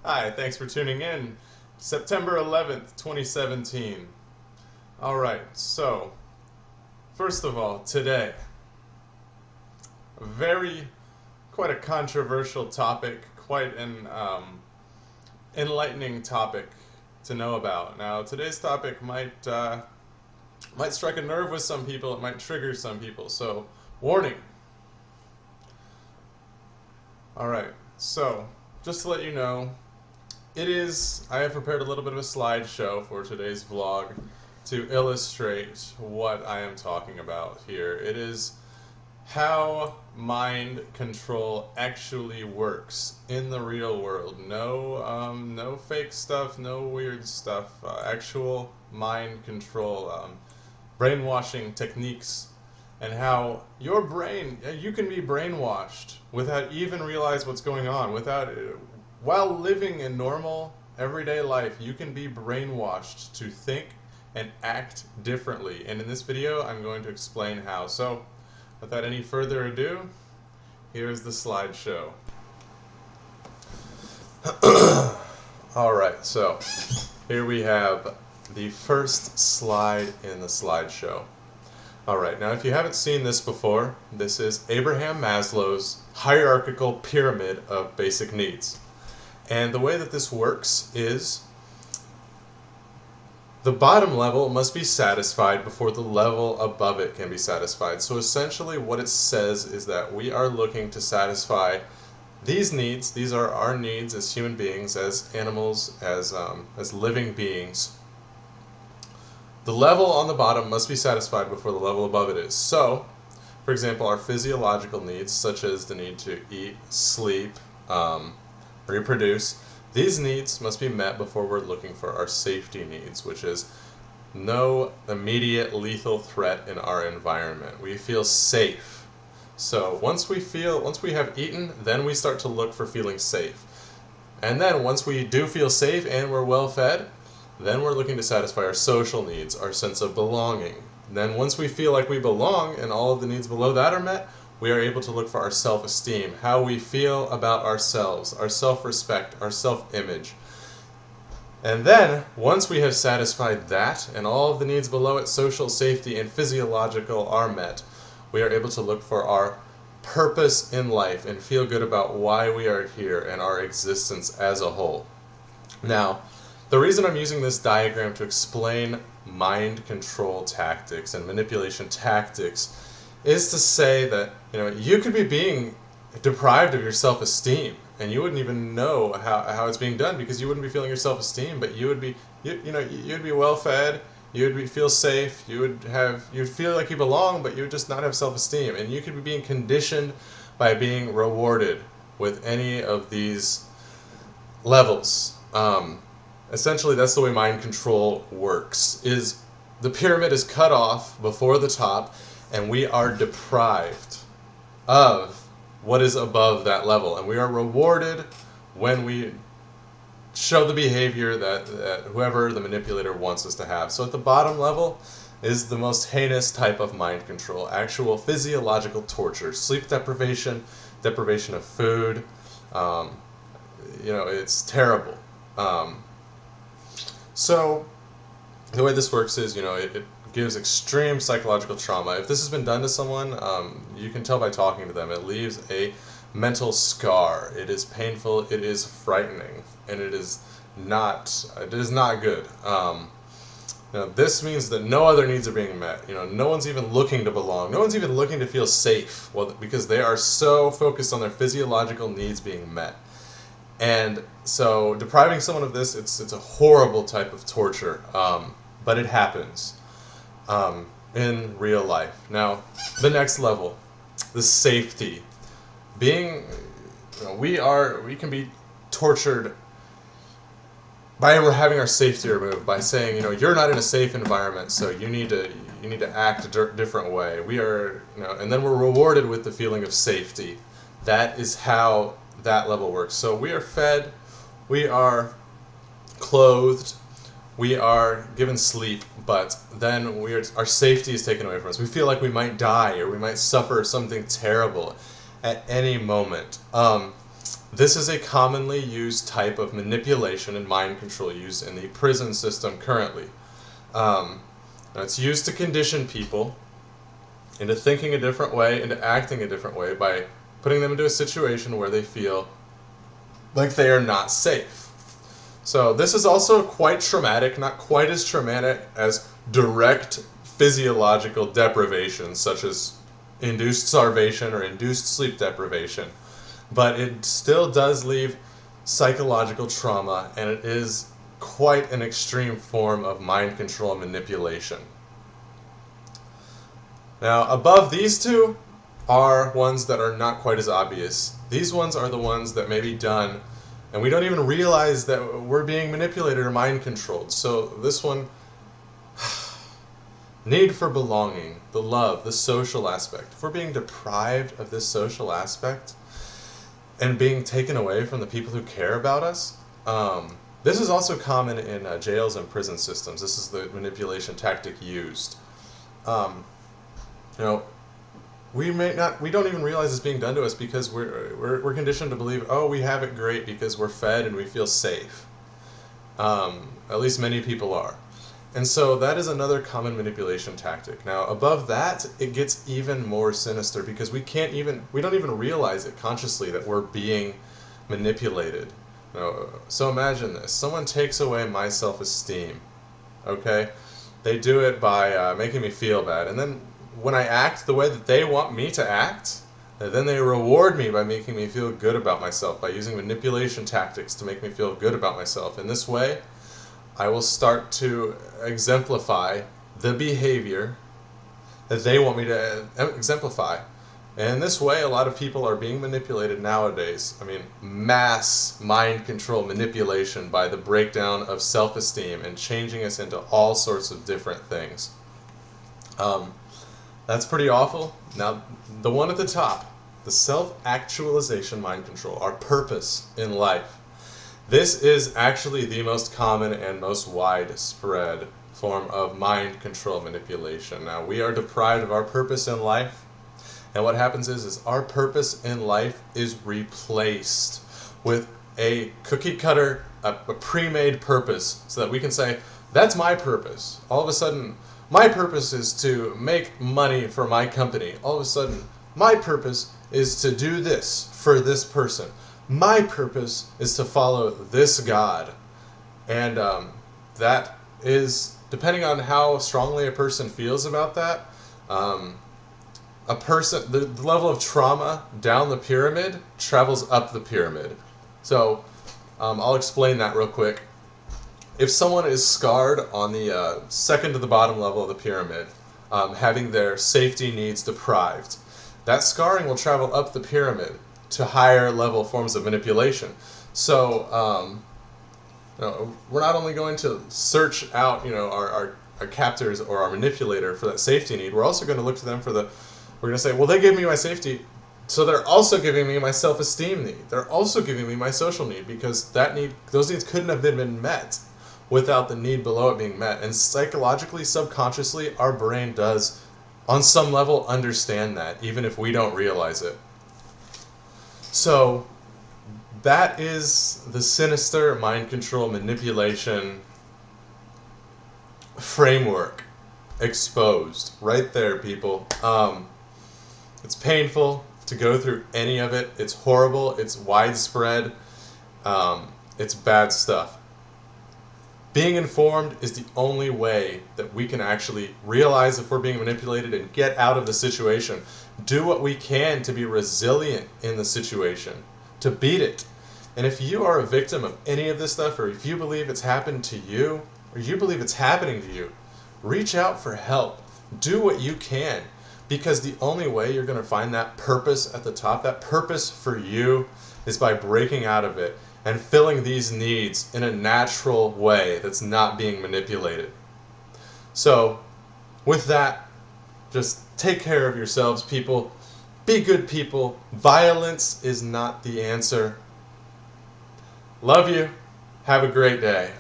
Hi, thanks for tuning in. September 11th, 2017. Alright, so, first of all, today, quite a controversial topic, quite an enlightening topic to know about. Now, today's topic might strike a nerve with some people, it might trigger some people, so, warning. Alright, so, just to let you know, I have prepared a little bit of a slideshow for today's vlog to illustrate what I am talking about here. It is how mind control actually works in the real world. No fake stuff, no weird stuff. Actual mind control, brainwashing techniques, and how your brain, you can be brainwashed without even realize what's going on, while living a normal, everyday life. You can be brainwashed to think and act differently. And in this video, I'm going to explain how. So, without any further ado, here's the slideshow. Alright, so here we have the first slide in the slideshow. Alright, now if you haven't seen this before, this is Abraham Maslow's hierarchical pyramid of basic needs. And the way that this works is the bottom level must be satisfied before the level above it can be satisfied. So essentially what it says is that we are looking to satisfy these needs. These are our needs as human beings, as animals, as living beings. The level on the bottom must be satisfied before the level above it is. So, for example, our physiological needs, such as the need to eat, sleep, reproduce, these needs must be met before we're looking for our safety needs, which is no immediate lethal threat in our environment. We feel safe. So once we have eaten, then we start to look for feeling safe. And then once we do feel safe and we're well fed, then we're looking to satisfy our social needs, our sense of belonging. Then once we feel like we belong and all of the needs below that are met, we are able to look for our self-esteem, how we feel about ourselves, our self-respect, our self-image. And then, once we have satisfied that, and all of the needs below it, social, safety, and physiological, are met, we are able to look for our purpose in life and feel good about why we are here and our existence as a whole. Now, the reason I'm using this diagram to explain mind control tactics and manipulation tactics is to say that you could be being deprived of your self-esteem and you wouldn't even know how it's being done, because you wouldn't be feeling your self-esteem, but you'd be well fed, feel safe, you'd feel like you belong, but you would just not have self-esteem, and you could be being conditioned by being rewarded with any of these levels. Essentially, that's the way mind control works. Is the pyramid is cut off before the top, and we are deprived of what is above that level. And we are rewarded when we show the behavior that whoever the manipulator wants us to have. So at the bottom level is the most heinous type of mind control, actual physiological torture, sleep deprivation, deprivation of food. It's terrible. So the way this works is, it gives extreme psychological trauma. If this has been done to someone, you can tell by talking to them. It leaves a mental scar. It is painful, it is frightening, and it is not good. This means that no other needs are being met. No one's even looking to belong. No one's even looking to feel safe, because they are so focused on their physiological needs being met. And so depriving someone of this, it's a horrible type of torture, but it happens in real life. Now, the next level, the safety. We can be tortured by having our safety removed, by saying, you're not in a safe environment, so you need to act a different way. And then we're rewarded with the feeling of safety. That is how that level works. So we are fed, we are clothed, we are given sleep, but then our safety is taken away from us. We feel like we might die or we might suffer something terrible at any moment. This is a commonly used type of manipulation and mind control used in the prison system currently. It's used to condition people into thinking a different way, into acting a different way, by putting them into a situation where they feel like they are not safe. So this is also quite traumatic, not quite as traumatic as direct physiological deprivation, such as induced starvation or induced sleep deprivation. But it still does leave psychological trauma, and it is quite an extreme form of mind control and manipulation. Now, above these two are ones that are not quite as obvious. These ones are the ones that may be done, and we don't even realize that we're being manipulated or mind controlled. So this one, need for belonging, the love, the social aspect. If we're being deprived of this social aspect and being taken away from the people who care about us, this is also common in jails and prison systems. This is the manipulation tactic used. We don't even realize it's being done to us because we're conditioned to believe, oh, we have it great because we're fed and we feel safe. At least many people are. And so that is another common manipulation tactic. Now, above that, it gets even more sinister because we don't even realize it consciously that we're being manipulated. So imagine this. Someone takes away my self-esteem, okay? They do it by making me feel bad. And then when I act the way that they want me to act, then they reward me by making me feel good about myself, by using manipulation tactics to make me feel good about myself. In this way, I will start to exemplify the behavior that they want me to exemplify. And in this way, a lot of people are being manipulated nowadays. I mean, mass mind control manipulation by the breakdown of self-esteem and changing us into all sorts of different things. That's pretty awful. Now, the one at the top, the self-actualization mind control, our purpose in life. This is actually the most common and most widespread form of mind control manipulation. Now, we are deprived of our purpose in life, and what happens is our purpose in life is replaced with a cookie cutter, a pre-made purpose, so that we can say, that's my purpose. All of a sudden, my purpose is to make money for my company. All of a sudden, my purpose is to do this for this person. My purpose is to follow this God. And that is, depending on how strongly a person feels about that, the level of trauma down the pyramid travels up the pyramid. So I'll explain that real quick. If someone is scarred on the second to the bottom level of the pyramid, having their safety needs deprived, that scarring will travel up the pyramid to higher level forms of manipulation. So we're not only going to search out our captors or our manipulator for that safety need, we're also going to look to them we're going to say, well, they gave me my safety, so they're also giving me my self-esteem need. They're also giving me my social need, because those needs couldn't have been met without the need below it being met. And psychologically, subconsciously, our brain does, on some level, understand that, even if we don't realize it. So that is the sinister mind control manipulation framework exposed right there, people. It's painful to go through any of it. It's horrible. It's widespread. It's bad stuff. Being informed is the only way that we can actually realize if we're being manipulated and get out of the situation. Do what we can to be resilient in the situation, to beat it. And if you are a victim of any of this stuff, or if you believe it's happened to you, or you believe it's happening to you, reach out for help. Do what you can, because the only way you're going to find that purpose at the top, that purpose for you, is by breaking out of it and filling these needs in a natural way that's not being manipulated. So, with that, just take care of yourselves, people. Be good people. Violence is not the answer. Love you. Have a great day.